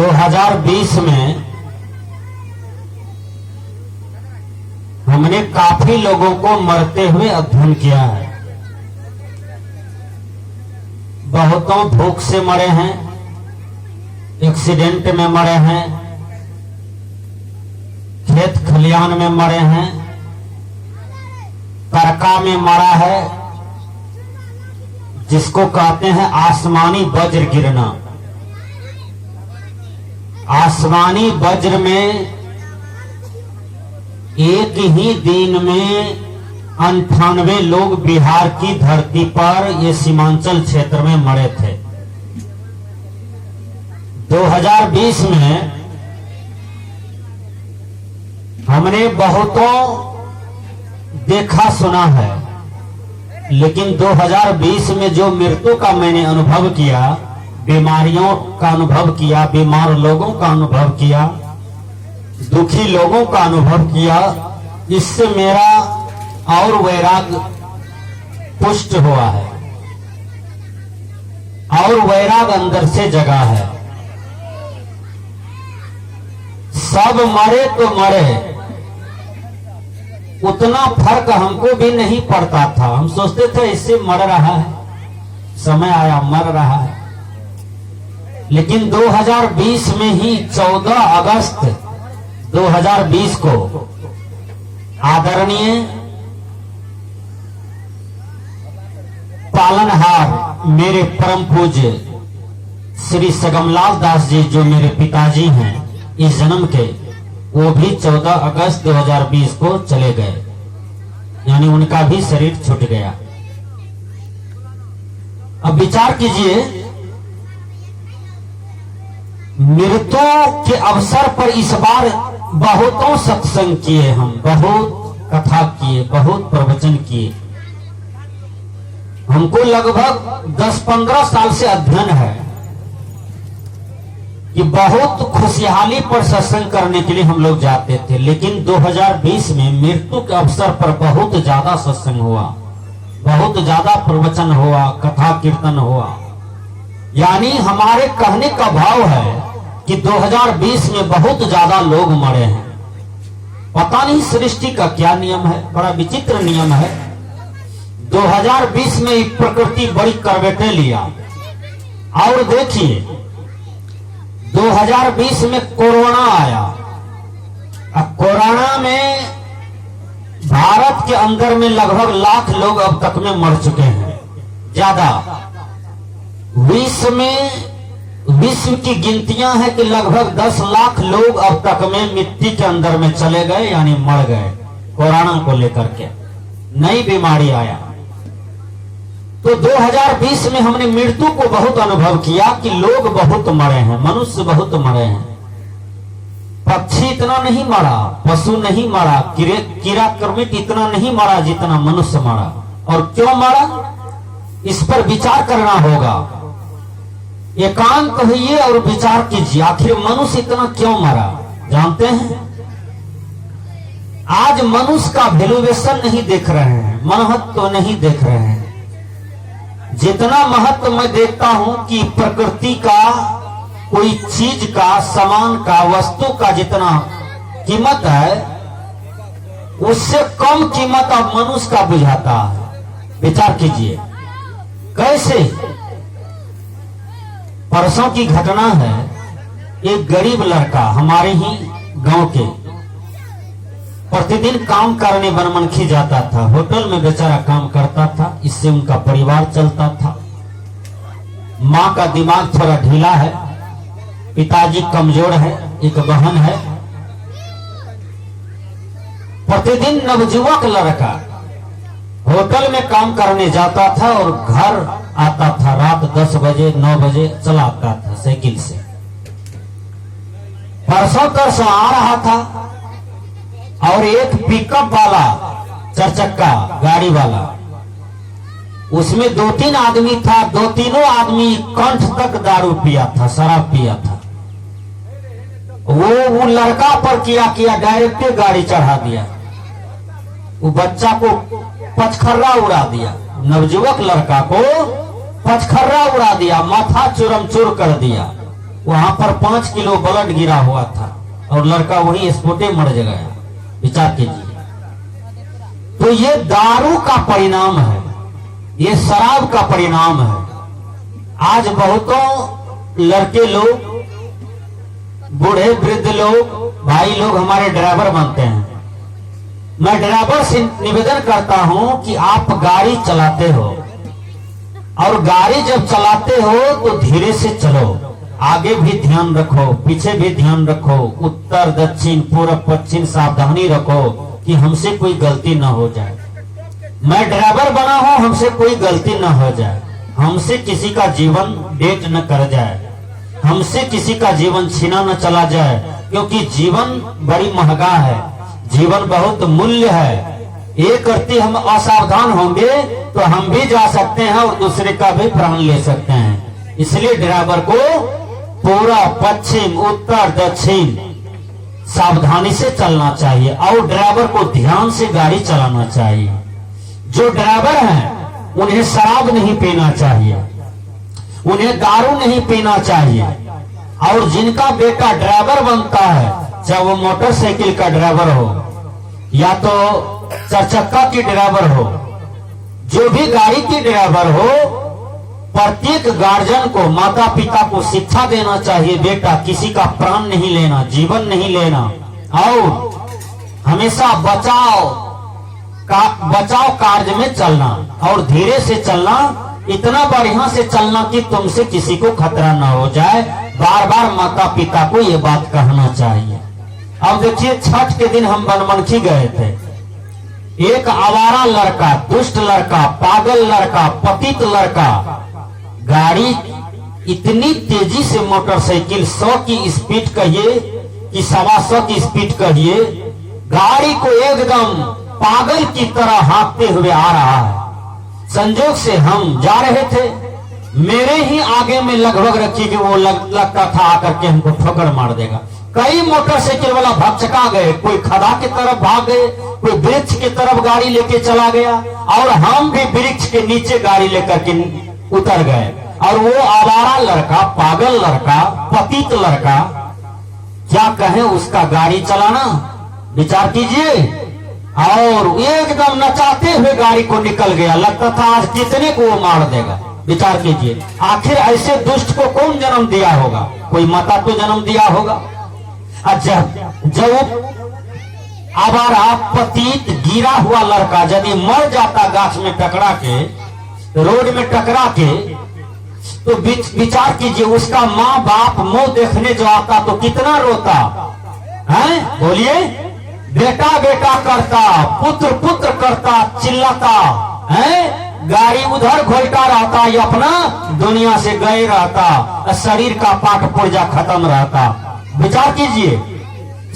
2020 में हमने काफी लोगों को मरते हुए अध्ययन किया है। बहुतों भूख से मरे हैं, एक्सीडेंट में मरे हैं, खेत खलियान में मरे हैं, तरका में मरा है, जिसको कहते हैं आसमानी वज्र गिरना। आसमानी वज्र में एक ही दिन में 98 लोग बिहार की धरती पर ये सीमांचल क्षेत्र में मरे थे। 2020 में हमने बहुतों देखा सुना है, लेकिन 2020 में जो मृत्यु का मैंने अनुभव किया, बीमारियों का अनुभव किया, बीमार लोगों का अनुभव किया, दुखी लोगों का अनुभव किया, इससे मेरा और वैराग्य पुष्ट हुआ है और वैराग्य अंदर से जगा है। सब मरे तो मरे, उतना फर्क हमको भी नहीं पड़ता था। हम सोचते थे इससे मर रहा है, समय आया मर रहा है। लेकिन 2020 में ही 14 अगस्त 2020 को आदरणीय पालनहार मेरे परम पूज्य श्री सगमलाल दास जी, जो मेरे पिताजी हैं इस जन्म के, वो भी 14 अगस्त 2020 को चले गए, यानी उनका भी शरीर छूट गया। अब विचार कीजिए, मृत्यु के अवसर पर इस बार बहुतों सत्संग किए, हम बहुत कथा किए, बहुत प्रवचन किए। हमको लगभग 10-15 साल से अध्ययन है कि बहुत खुशहाली पर सत्संग करने के लिए हम लोग जाते थे। लेकिन 2020 में मृत्यु के अवसर पर बहुत ज्यादा सत्संग हुआ, बहुत ज्यादा प्रवचन हुआ, कथा कीर्तन हुआ। यानी हमारे कहने का भाव है कि 2020 में बहुत ज्यादा लोग मरे हैं। पता नहीं सृष्टि का क्या नियम है, बड़ा विचित्र नियम है। 2020 में प्रकृति बड़ी करवटें लिया। और देखिए 2020 में कोरोना आया। अब कोरोना में भारत के अंदर में लगभग लाख लोग अब तक में मर चुके हैं, ज्यादा। विश्व की गिनतियां हैं कि लगभग 10 लाख लोग अब तक में मिट्टी के अंदर में चले गए, यानी मर गए कोरोना को लेकर के। नई बीमारी आया तो 2020 में हमने मृत्यु को बहुत अनुभव किया कि लोग बहुत मरे हैं, मनुष्य बहुत मरे हैं। पक्षी इतना नहीं मरा, पशु नहीं मरा, कीड़ा कर्मिट इतना नहीं मरा जितना मनुष्य मरा। और क्यों मरा, इस पर विचार करना होगा। एकांत होइए और विचार कीजिए, आखिर मनुष्य इतना क्यों मरा। जानते हैं, आज मनुष्य का वैल्यूएशन नहीं देख रहे हैं, महत्व तो नहीं देख रहे हैं। जितना महत्व मैं देखता हूं कि प्रकृति का, कोई चीज का, सामान का, वस्तु का जितना कीमत है, उससे कम कीमत अब मनुष्य का बुझाता है। विचार कीजिए कैसे। परसों की घटना है, एक गरीब लड़का हमारे ही गांव के, प्रतिदिन काम करने बनमनखी जाता था। होटल में बेचारा काम करता था, इससे उनका परिवार चलता था। मां का दिमाग थोड़ा ढीला है, पिताजी कमजोर है, एक बहन है। प्रतिदिन नवजुवक लड़का होटल में काम करने जाता था और घर आता था रात 10 बजे 9 बजे चला आता था साइकिल से। परसों तरसों आ रहा था और एक पिकअप वाला, 4 चक्का गाड़ी वाला, उसमें 2-3 आदमी था। 2-3 आदमी कंठ तक दारू पिया था, शराब पिया था। वो लड़का पर किया डायरेक्ट गाड़ी चढ़ा दिया। वो बच्चा को पचखर्रा उड़ा दिया, नवजुवक लड़का को पचखर्रा उड़ा दिया, माथा चूरम चूर कर दिया। वहां पर 5 किलो ब्लड गिरा हुआ था और लड़का वही स्पॉटे मर गया। विचार कीजिए। तो ये दारू का परिणाम है, ये शराब का परिणाम है। आज बहुतों लड़के लोग, बूढ़े वृद्ध लोग, भाई लोग हमारे ड्राइवर बनते हैं। मैं ड्राइवर से निवेदन करता हूं कि आप गाड़ी चलाते हो और गाड़ी जब चलाते हो तो धीरे से चलो, आगे भी ध्यान रखो, पीछे भी ध्यान रखो, उत्तर दक्षिण पूर्व पश्चिम सावधानी रखो कि हमसे कोई गलती न हो जाए। मैं ड्राइवर बना हूं, हमसे कोई गलती न हो जाए, हमसे किसी का जीवन डेट न कर जाए, हमसे किसी का जीवन छीना न चला जाए, क्योंकि जीवन बड़ी महंगा है, जीवन बहुत मूल्य है। एक करती हम असावधान होंगे तो हम भी जा सकते हैं और दूसरे का भी प्राण ले सकते हैं। इसलिए ड्राइवर को पूरा पश्चिम उत्तर दक्षिण सावधानी से चलना चाहिए और ड्राइवर को ध्यान से गाड़ी चलाना चाहिए। जो ड्राइवर हैं उन्हें शराब नहीं पीना चाहिए, उन्हें दारू नहीं पीना चाहिए। और जिनका बेटा ड्राइवर बनता है, चाहे वो मोटरसाइकिल का ड्राइवर हो या तो चरचक्का की ड्राइवर हो, जो भी गाड़ी की ड्राइवर हो, प्रत्येक गार्जियन को, माता पिता को शिक्षा देना चाहिए, बेटा किसी का प्राण नहीं लेना, जीवन नहीं लेना और हमेशा बचाव कार्य में चलना और धीरे से चलना, इतना बढ़िया से चलना कि तुमसे किसी को खतरा ना हो जाए। बार बार माता पिता को ये बात कहना चाहिए। अब देखिए, छठ के दिन हम बनमनखी गए थे। एक आवारा लड़का, दुष्ट लड़का, पागल लड़का, पतित लड़का गाड़ी इतनी तेजी से, मोटरसाइकिल 100 की स्पीड कहिए कि 125 की स्पीड कहिए, गाड़ी को एकदम पागल की तरह हाँकते हुए आ रहा है। संजोग से हम जा रहे थे, मेरे ही आगे में लगभग रखी कि वो लगता था आकर के हमको ठोकर मार देगा। कई मोटरसाइकिल वाला भगचका गए, कोई खदा की तरफ भाग गए, कोई वृक्ष की तरफ गाड़ी लेके चला गया और हम भी वृक्ष के नीचे गाड़ी लेकर के उतर गए। और वो आवारा लड़का, पागल लड़का, पतित लड़का, क्या कहें उसका गाड़ी चलाना, विचार कीजिए। और एकदम नचाते हुए गाड़ी को निकल गया, लगता था आज कितने को वो मार देगा। विचार कीजिए, आखिर ऐसे दुष्ट को कौन जन्म दिया होगा? कोई माता तो जन्म दिया होगा। जब आवारा पतित गिरा हुआ लड़का यदि मर जाता गाछ में टकरा के, रोड में टकरा के, तो विचार कीजिए उसका माँ बाप मुंह देखने जो आता तो कितना रोता है। बोलिए, बेटा बेटा करता, पुत्र पुत्र करता, चिल्लाता है। गाड़ी उधर घोलता रहता, ये अपना दुनिया से गए रहता, शरीर का पाठ पुर्जा खत्म रहता। विचार कीजिए,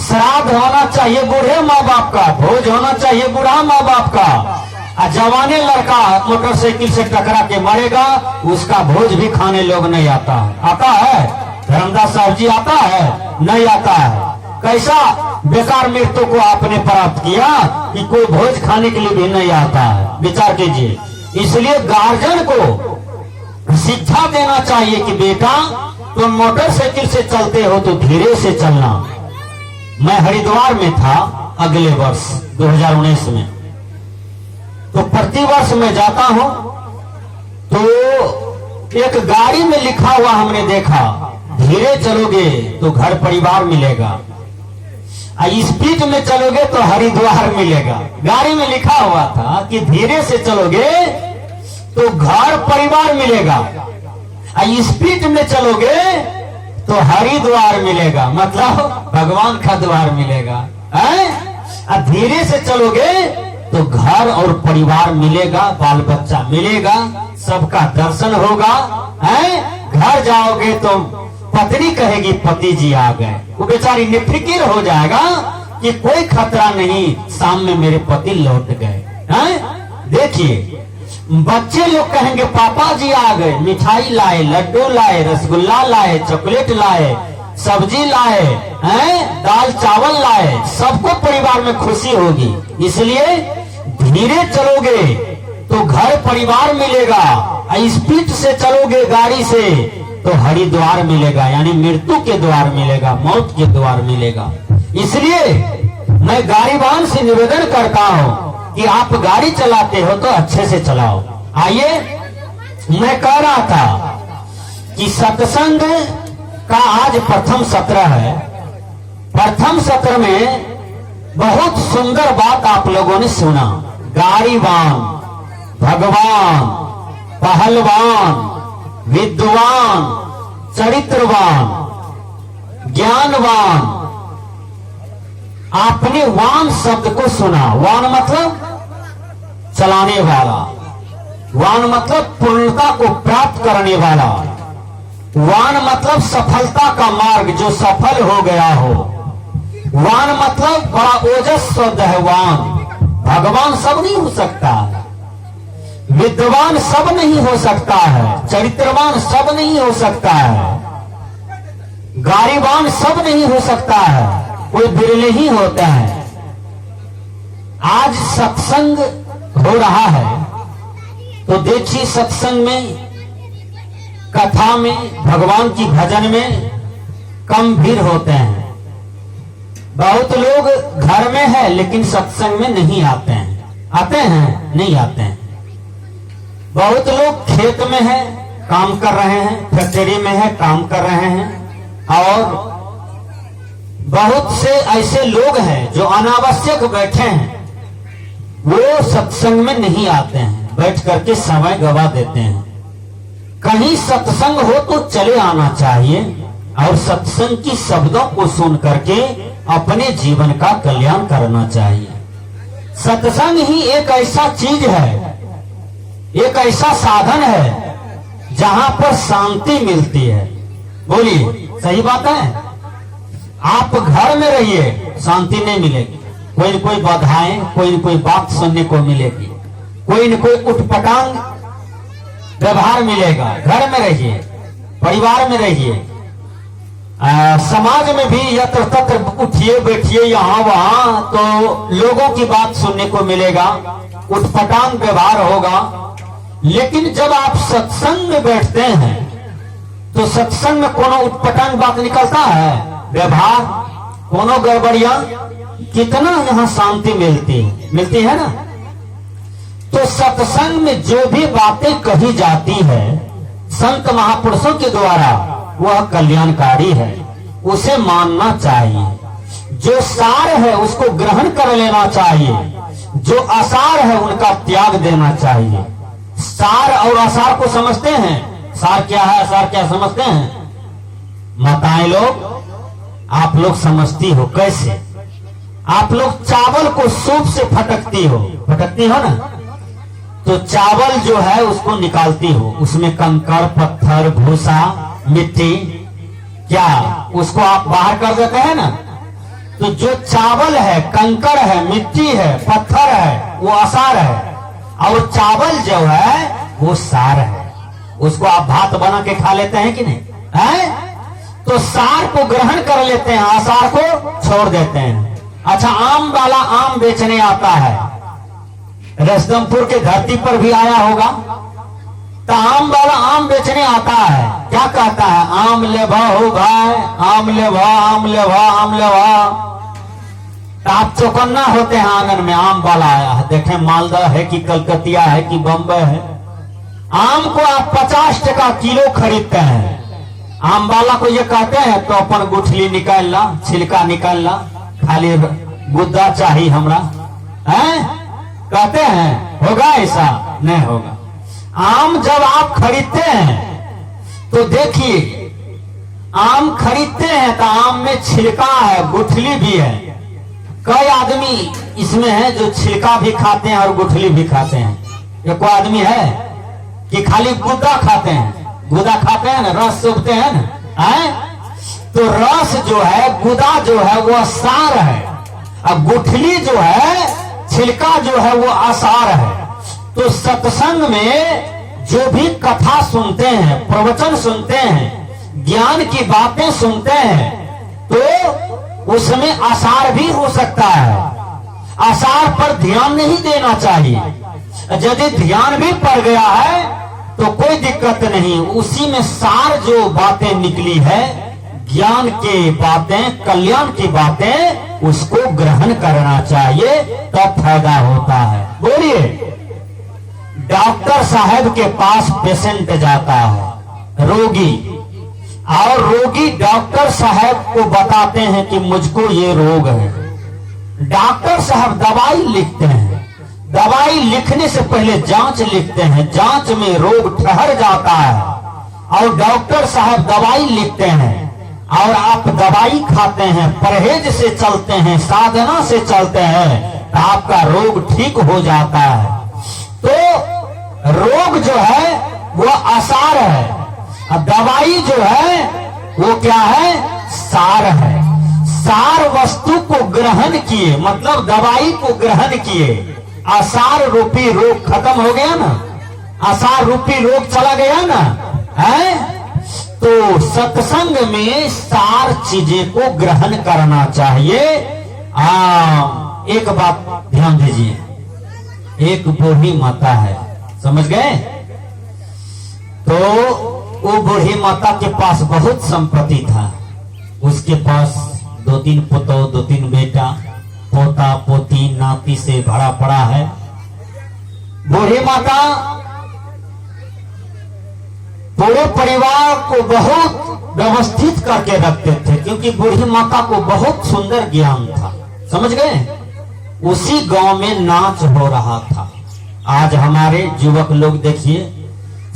श्राद्ध होना चाहिए बूढ़े माँ बाप का, भोज होना चाहिए बूढ़ा माँ बाप का, जवाने लड़का मोटरसाइकिल से टकरा के मरेगा, उसका भोज भी खाने लोग नहीं आता है। आता है धर्मदास साहब जी? आता है? नहीं आता है। कैसा बेकार मृत्यु को आपने प्राप्त किया कि कोई भोज खाने के लिए भी नहीं आता है। विचार कीजिए। इसलिए गार्जियन को शिक्षा देना चाहिए कि बेटा तुम मोटरसाइकिल से चलते हो तो धीरे से चलना। मैं हरिद्वार में था अगले वर्ष 2019 में, तो प्रतिवर्ष मैं जाता हूं तो एक गाड़ी में लिखा हुआ हमने देखा, धीरे चलोगे तो घर परिवार मिलेगा, स्पीड में चलोगे तो हरिद्वार मिलेगा। गाड़ी में लिखा हुआ था कि धीरे से चलोगे तो घर परिवार मिलेगा, स्पीड में चलोगे तो हरिद्वार मिलेगा, मतलब भगवान का द्वार मिलेगा। धीरे से चलोगे तो घर और परिवार मिलेगा, बाल बच्चा मिलेगा, सबका दर्शन होगा। घर जाओगे तो पत्नी कहेगी पति जी आ गए, वो बेचारी निफिकिर हो जाएगा कि कोई खतरा नहीं, सामने मेरे पति लौट गए। देखिए, बच्चे लोग कहेंगे पापा जी आ गए, मिठाई लाए, लड्डू लाए, रसगुल्ला लाए, चॉकलेट लाए, सब्जी लाए, दाल चावल लाए, सबको परिवार में खुशी होगी। इसलिए धीरे चलोगे तो घर परिवार मिलेगा, स्पीड से चलोगे गाड़ी से तो हरिद्वार मिलेगा, यानी मृत्यु के द्वार मिलेगा, मौत के द्वार मिलेगा। इसलिए मैं गाड़ीवान से निवेदन करता हूं कि आप गाड़ी चलाते हो तो अच्छे से चलाओ। आइए, मैं कह रहा था कि सत्संग का आज प्रथम सत्र है। प्रथम सत्र में बहुत सुंदर बात आप लोगों ने सुना। गाड़ीवान, भगवान, पहलवान, विद्वान, चरित्रवान, ज्ञानवान, आपने वान शब्द को सुना। वान मतलब चलाने वाला, वान मतलब पूर्णता को प्राप्त करने वाला, वान मतलब सफलता का मार्ग, जो सफल हो गया हो। वान मतलब बड़ा ओजस शब्द है। वान, भगवान सब नहीं हो सकता, विद्वान सब नहीं हो सकता है, चरित्रवान सब नहीं हो सकता है, गाड़ीवान सब नहीं हो सकता है, कोई बिरले ही होता है। आज सत्संग हो रहा है तो देखिए, सत्संग में, कथा में, भगवान की भजन में कम भीड़ होते हैं। बहुत लोग घर में है लेकिन सत्संग में नहीं आते हैं। आते हैं? नहीं आते हैं। बहुत लोग खेत में है, काम कर रहे हैं, फैक्ट्री में है, काम कर रहे हैं, और बहुत से ऐसे लोग हैं जो अनावश्यक बैठे हैं, वो सत्संग में नहीं आते हैं, बैठ करके समय गवा देते हैं। कहीं सत्संग हो तो चले आना चाहिए और सत्संग की शब्दों को सुन करके अपने जीवन का कल्याण करना चाहिए। सत्संग ही एक ऐसा चीज है, एक ऐसा साधन है जहां पर शांति मिलती है। बोलिए, सही बात है? आप घर में रहिए, शांति नहीं मिलेगी। कोई न कोई बाधाएं, कोई न कोई बात सुनने को मिलेगी, कोई न कोई उठपटांग व्यवहार मिलेगा। घर में रहिए, परिवार में रहिए, समाज में भी यत्र तत्र उठिए बैठिए यहाँ वहां, तो लोगों की बात सुनने को मिलेगा, उठपटांग व्यवहार होगा। लेकिन जब आप सत्संग में बैठते हैं तो सत्संग में कोनो उठपटांग बात निकलता है, व्यवहार, कोनो गड़बड़ियां, कितना यहाँ शांति मिलती है ना। तो सत्संग में जो भी बातें कही जाती है संत महापुरुषों के द्वारा, वह कल्याणकारी है, उसे मानना चाहिए। जो सार है उसको ग्रहण कर लेना चाहिए, जो असार है उनका त्याग देना चाहिए। सार और असार को समझते हैं? सार क्या है, असार क्या समझते हैं? माताएं लोग, आप लोग समझती हो कैसे? आप लोग चावल को सूप से फटकती हो ना, तो चावल जो है उसको निकालती हो, उसमें कंकड़, पत्थर, भूसा, मिट्टी, क्या उसको आप बाहर कर देते हैं ना। तो जो चावल है, कंकड़ है, मिट्टी है, पत्थर है, वो असार है, और चावल जो है वो सार है। उसको आप भात बना के खा लेते हैं कि नहीं है? तो सार को ग्रहण कर लेते हैं, असार को छोड़ देते हैं। अच्छा, आम वाला आम बेचने आता है, रसदमपुर के धरती पर भी आया होगा, तो आम वाला आम बेचने आता है, क्या कहता है? आम ले भाओ भाई, आम ले भाओ, आम ले भाओ, आम ले भाओ। आप चौकन्ना होते हैं आंगन में, आम वाला आया है, देखें मालदा है कि कलकतिया है कि बम्बई है। आम को आप 50 टका किलो खरीदते हैं, आम वाला को ये कहते हैं तो अपन गुठली निकाल ला, छिलका निकाल ला, खाली गुद्दा चाहिए हमरा, है? कहते हैं, होगा ऐसा? नहीं होगा। आम जब आप खरीदते हैं तो देखिए, आम खरीदते हैं तो आम में छिलका है, गुठली भी है। कई आदमी इसमें है जो छिलका भी खाते हैं और गुठली भी खाते हैं। ये कोई आदमी है कि खाली गुद्दा खाते हैं? गुदा खाते हैं ना, रस चूसते हैं ना, है? तो रस जो है, गुदा जो है वो सार है, और गुठली जो है, छिलका जो है वो आसार है। तो सत्संग में जो भी कथा सुनते हैं, प्रवचन सुनते हैं, ज्ञान की बातें सुनते हैं, तो उसमें आसार भी हो सकता है। आसार पर ध्यान नहीं देना चाहिए। यदि ध्यान भी पड़ गया है तो कोई दिक्कत नहीं, उसी में सार जो बातें निकली है, ज्ञान की बातें, कल्याण की बातें, उसको ग्रहण करना चाहिए, तब फायदा होता है। बोलिए, डॉक्टर साहब के पास पेशेंट जाता है, रोगी, और रोगी डॉक्टर साहब को बताते हैं कि मुझको ये रोग है। डॉक्टर साहब दवाई लिखते हैं, दवाई लिखने से पहले जांच लिखते हैं, जांच में रोग ठहर जाता है और डॉक्टर साहब दवाई लिखते हैं और आप दवाई खाते हैं, परहेज से चलते हैं, साधना से चलते हैं, तो आपका रोग ठीक हो जाता है। तो रोग जो है वो आसार है, और दवाई जो है वो क्या है, सार है। सार वस्तु को ग्रहण किए, मतलब दवाई को ग्रहण किए, आसार रूपी रोग खत्म हो गया ना, आसार रूपी रोग चला गया ना, है? तो सत्संग में सार चीजें को ग्रहण करना चाहिए। एक बात ध्यान दीजिए, एक बूढ़ी माता है, समझ गए? तो वो बूढ़ी माता के पास बहुत संपत्ति था, उसके पास 2-3 पुतौ, 2-3 बेटा, पोता पोती नाती से भरा पड़ा है। बूढ़ी माता पूरे परिवार को बहुत व्यवस्थित करके रखते थे, क्योंकि बूढ़ी माता को बहुत सुंदर ज्ञान था, समझ गए? उसी गांव में नाच हो रहा था। आज हमारे युवक लोग देखिए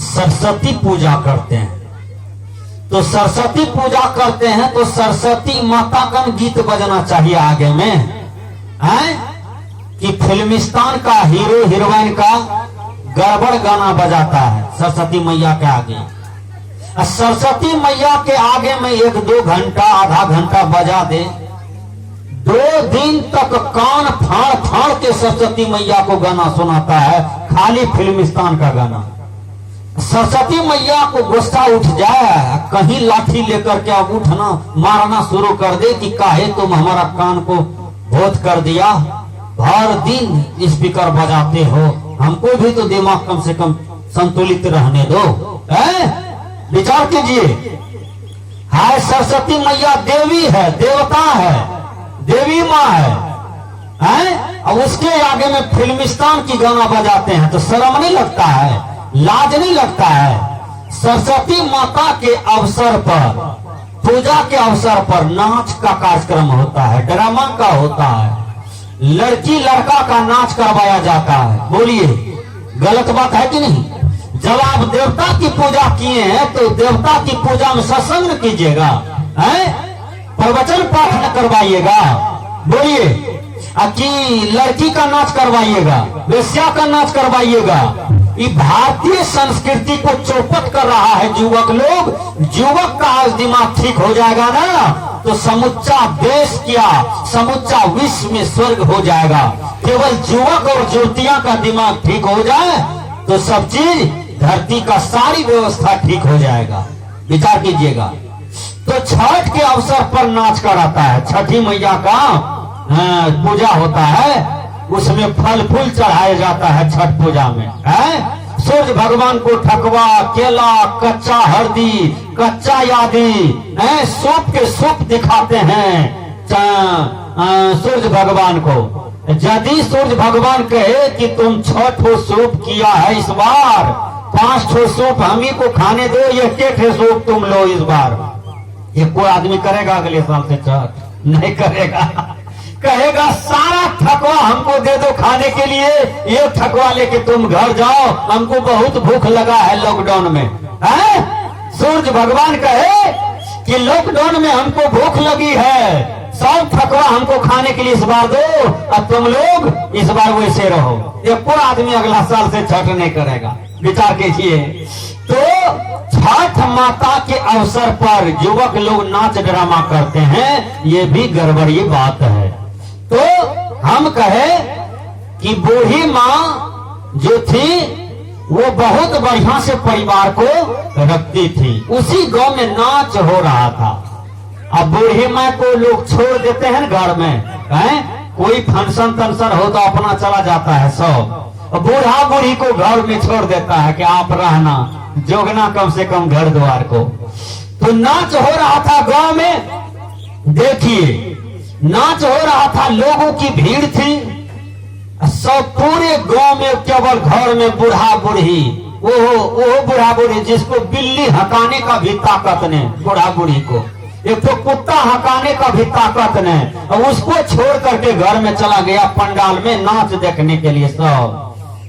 सरस्वती पूजा करते हैं, तो सरस्वती पूजा करते हैं तो सरस्वती माता का गीत बजना चाहिए आगे में, है? कि फिल्मिस्तान का हीरो हीरोइन का गड़बड़ गाना बजाता है सरस्वती मैया के आगे। सरस्वती मैया के आगे में 1-2 घंटा, आधा घंटा बजा दे, 2 दिन तक कान फाड़ फाड़ के सरस्वती मैया को गाना सुनाता है, खाली फिल्मिस्तान का गाना। सरस्वती मैया को गुस्सा उठ जाए, कहीं लाठी लेकर के अब उठना मारना शुरू कर दे कि काहे तुम हमारा कान को भोत कर दिया, हर दिन स्पीकर बजाते हो, हमको भी तो दिमाग कम से कम संतुलित रहने दो। विचार कीजिए, हाय सरस्वती मैया देवी है, देवता है, देवी माँ है? और उसके आगे में फिल्मिस्तान की गाना बजाते हैं तो शर्म नहीं लगता है, लाज नहीं लगता है? सरस्वती माता के अवसर पर, पूजा के अवसर पर नाच का कार्यक्रम होता है, ड्रामा का होता है, लड़की लड़का का नाच करवाया जाता है। बोलिए, गलत बात है कि नहीं? जब आप देवता की पूजा किए हैं तो देवता की पूजा में सत्संग कीजिएगा, प्रवचन पाठ न करवाइएगा। बोलिए, कि लड़की का नाच करवाइएगा, वेश्या का नाच करवाइएगा। ये भारतीय संस्कृति को चौपट कर रहा है युवक लोग। युवक का आज दिमाग ठीक हो जाएगा ना, तो समूचा देश क्या, समूचा विश्व में स्वर्ग हो जाएगा। केवल युवक और युवतियां का दिमाग ठीक हो जाए तो सब चीज, धरती का सारी व्यवस्था ठीक हो जाएगा। विचार कीजिएगा। तो छठ के अवसर पर नाच कराता है, छठी मैया का पूजा होता है, उसमें फल फूल चढ़ाया जाता है छठ पूजा में, सूर्य भगवान को ठकवा, केला, कच्चा हल्दी, कच्चा यादी, सूप के सूप दिखाते हैं सूर्य भगवान को। यदि सूर्य भगवान कहे कि तुम 6 ठो सूप किया है इस बार, 5 ठो सूप हम ही को खाने दो, ये 1 ठो सूप तुम लो इस बार, ये कोई आदमी करेगा अगले साल से छठ? नहीं करेगा। कहेगा सारा ठकवा हमको दे दो खाने के लिए, ये ठकवा लेके तुम घर जाओ, हमको बहुत भूख लगा है लॉकडाउन में। सूर्य भगवान कहे कि लॉकडाउन में हमको भूख लगी है, सब ठकवा हमको खाने के लिए इस बार दो, और तुम लोग इस बार वैसे रहो। ये कोई आदमी अगला साल से छठ नहीं करेगा। विचार कीजिए। तो छठ माता के अवसर पर युवक लोग नाच ड्रामा करते हैं, ये भी गड़बड़ी बात है। तो हम कहे कि बूढ़ी माँ जो थी वो बहुत बढ़िया से परिवार को रखती थी। उसी गांव में नाच हो रहा था। अब बूढ़ी माँ को लोग छोड़ देते हैं घर में, कोई फंक्शन तंक्शन हो तो अपना चला जाता है सब, बूढ़ा बूढ़ी को घर में छोड़ देता है कि आप रहना, जोगना कम से कम घर द्वार को। तो नाच हो रहा था गांव में, देखिए नाच हो रहा था, लोगों की भीड़ थी, सब पूरे गांव में केवल घर में बूढ़ा बूढ़ी, वो बूढ़ा बूढ़ी जिसको बिल्ली हकाने का भी ताकत नहीं, बूढ़ा बूढ़ी को एक तो कुत्ता हकाने का भी ताकत नहीं, और उसको छोड़ करके घर में चला गया पंडाल में नाच देखने के लिए। सब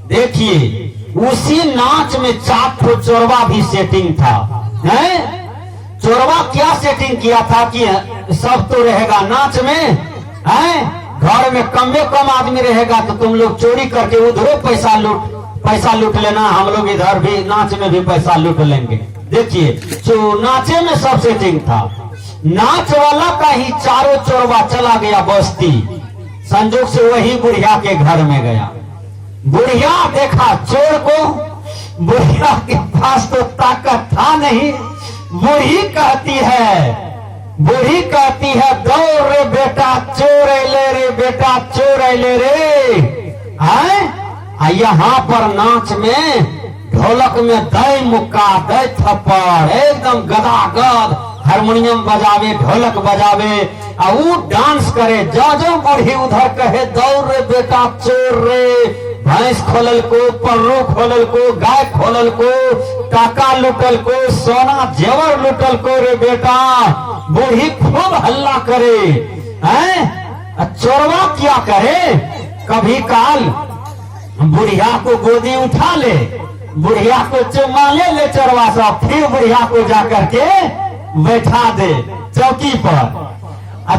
देखिए उसी नाच में 4 ठो चोरवा भी सेटिंग था, है? चोरवा क्या सेटिंग किया था कि सब तो रहेगा नाच में, है? घर में कम में कम आदमी रहेगा तो तुम लोग चोरी करके उधरों पैसा लूट लेना, हम लोग इधर भी नाच में भी पैसा लूट लेंगे। देखिए जो नाचे में सब सेटिंग था, नाच वाला का ही चारों चोरवा चला गया बस्ती, संजोग से वही बुढ़िया के घर में गया। बुढ़िया देखा चोर को, बुढ़िया के पास तो ताकत था नहीं, बुढ़ी कहती है दौड़ रे बेटा चोर ले रे, बेटा चोर ले रे, है? यहाँ पर नाच में ढोलक में दे मुक्का दे थप्पड़, एकदम गदागद हारमोनियम बजावे, ढोलक बजावे, और वो डांस करे। जो बूढ़ी उधर कहे दौड़ रे बेटा चोर रे, भैंस खोलल को, पर्रो खोलल को, गाय खोलल को, टाका लुटल को, सोना जेवर लुटल को रे बेटा, बूढ़ी खूब हल्ला करे, हैं? चोरवा क्या करे, कभी काल बुढ़िया को गोदी उठा ले, बुढ़िया को चुम्मा ले चोरवा साहब, फिर बुढ़िया को जाकर के बैठा दे चौकी पर।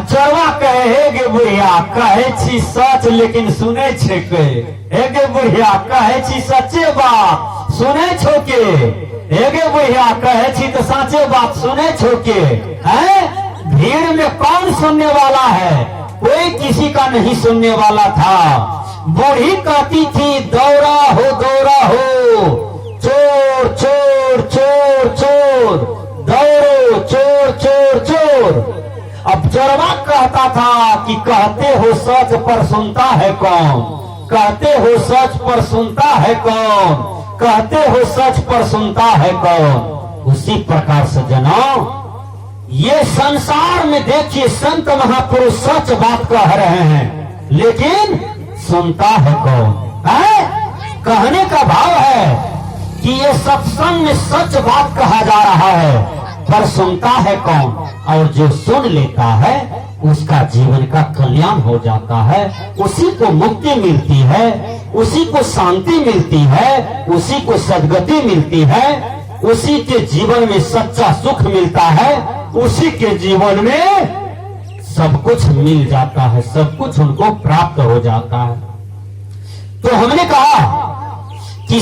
चोरवा कहे हे गे बुढ़िया कहे छी सच लेकिन सुने छे के, हे गे बुढ़िया कहे छी सच्चे बात सुने छो के, हे गे बुढ़िया कहे छी तो सच्चे बात सुने छो के, हैं? भीड़ में कौन सुनने वाला है, कोई किसी का नहीं सुनने वाला था। बूढ़ी कहती थी दौड़ा हो चोर चोर चोर चोर, दौड़ो चोर चोर चोर। अब चोरवा कहता था कि कहते हो सच पर सुनता है कौन, कहते हो सच पर सुनता है कौन, कहते हो सच पर सुनता है कौन। उसी प्रकार से जनाओ ये संसार में देखिए संत महापुरुष सच बात कह रहे हैं, लेकिन सुनता है कौन, है? कहने का भाव है कि ये सत्संग में सच बात कहा जा रहा है, पर सुनता है कौन? और जो सुन लेता है उसका जीवन का कल्याण हो जाता है, उसी को मुक्ति मिलती है, उसी को शांति मिलती है, उसी को सद्गति मिलती है, उसी के जीवन में सच्चा सुख मिलता है, उसी के जीवन में सब कुछ मिल जाता है, सब कुछ उनको प्राप्त हो जाता है। तो हमने कहा कि